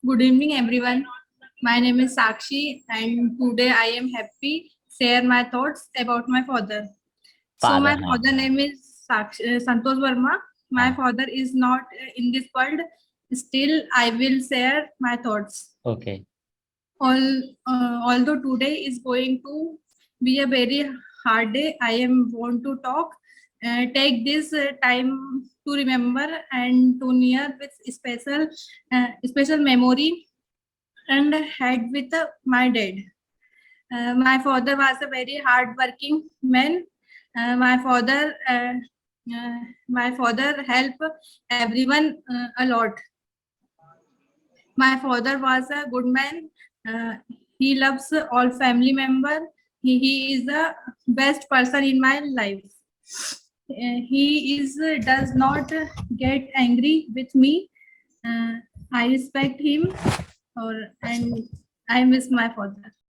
Good evening, everyone. My name is Sakshi, and today I am happy share my thoughts about my father. So, Father, my father name is Santosh Verma. My हाँ, father is not in this world. Still, I will share my thoughts. okay, Although today is going to be a very hard day, I am want to talk. Take this time to remember and to near with special memory and had with my dad. My father was a very hard-working man. My father helped everyone a lot. My father was a good man. Uh, he loves all family member. He is the best person in my life. He is does not get angry with me. Uh, I respect him, or and I miss my father.